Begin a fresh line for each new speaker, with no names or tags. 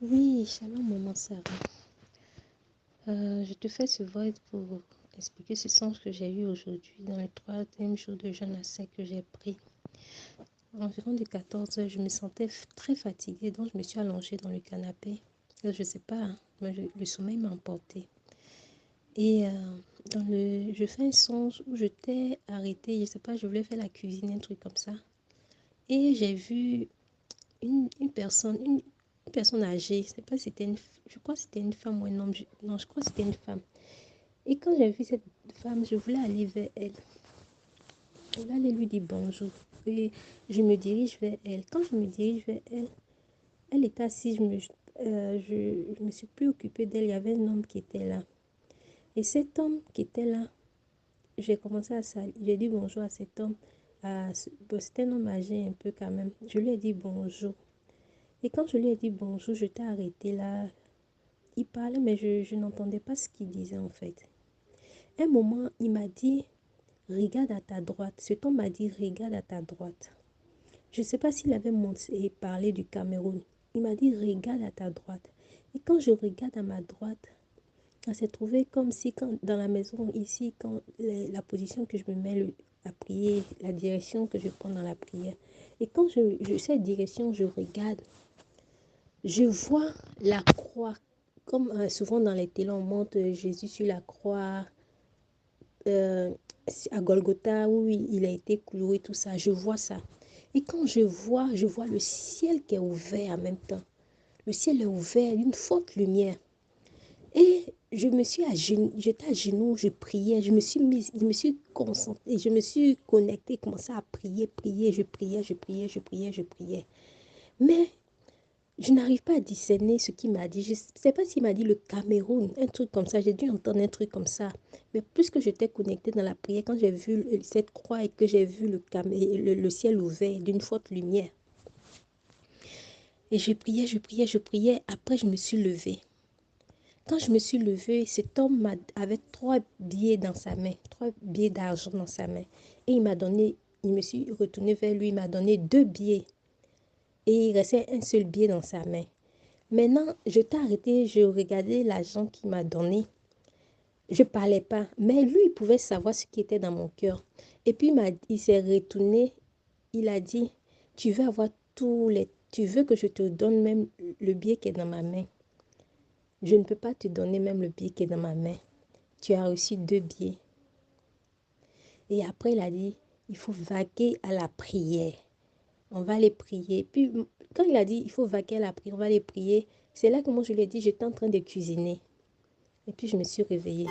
Oui, shalom maman Sarah. Je te fais ce vote pour expliquer ce songe que j'ai eu aujourd'hui dans le troisième jour de jeûne à sec que j'ai pris. Environ de 14 heures, je me sentais très fatiguée, donc je me suis allongée dans le canapé. Je ne sais pas, hein, mais le sommeil m'a emportée. Et je fais un songe où je t'ai arrêtée, je ne sais pas, je voulais faire la cuisine, un truc comme ça. Et j'ai vu une personne âgée, je sais pas si c'était je crois que c'était une femme ou un homme, non, je crois que c'était une femme. Et quand j'ai vu cette femme, je voulais aller vers elle. Je voulais aller lui dire bonjour. Et je me dirige vers elle. Quand je me dirige vers elle, elle était assise, je me suis plus occupée d'elle, il y avait un homme qui était là. Et cet homme qui était là, j'ai commencé à saluer, j'ai dit bonjour à cet homme. Bon, c'était un homme âgé un peu quand même. Je lui ai dit bonjour. Et quand je lui ai dit bonjour, je t'ai arrêté là. Il parlait, mais je n'entendais pas ce qu'il disait en fait. Un moment, il m'a dit, regarde à ta droite. Cet homme m'a dit, regarde à ta droite. Je ne sais pas s'il avait monté et parlé du Cameroun. Il m'a dit, regarde à ta droite. Et quand je regarde à ma droite, ça s'est trouvé comme si dans la maison, ici, la position que je me mets à prier, la direction que je prends dans la prière. Et quand cette direction, je regarde, je vois la croix. Comme souvent dans les télés, on montre Jésus sur la croix, euh, à Golgotha, où il a été cloué, tout ça. Je vois ça. Et quand je vois le ciel qui est ouvert en même temps. Le ciel est ouvert, une forte lumière. Et j'étais à genoux, je priais, je me suis concentrée, je me suis connectée, commencé à prier, je priais, je priais. Mais je n'arrive pas à discerner ce qu'il m'a dit. Je ne sais pas s'il m'a dit le Cameroun, un truc comme ça. J'ai dû entendre un truc comme ça. Mais puisque j'étais connectée dans la prière, quand j'ai vu cette croix et que j'ai vu le ciel ouvert d'une forte lumière, et je priais. Après, je me suis levée. Quand je me suis levée, cet homme avait 3 billets dans sa main, 3 billets d'argent dans sa main. Et il me suis retournée vers lui, il m'a donné 2 billets. Et il restait un seul billet dans sa main. Maintenant, je t'ai arrêté, je regardais l'argent qu'il m'a donné. Je ne parlais pas, mais lui, il pouvait savoir ce qui était dans mon cœur. Et puis, il s'est retourné, il a dit, tu veux avoir tu veux que je te donne même le billet qui est dans ma main. Je ne peux pas te donner même le billet qui est dans ma main. Tu as reçu 2 billets. Et après, il a dit, il faut vaquer à la prière. On va les prier. Puis, quand il a dit, il faut vaquer à la prière, on va les prier, c'est là que moi, je lui ai dit, j'étais en train de cuisiner. Et puis, je me suis réveillée.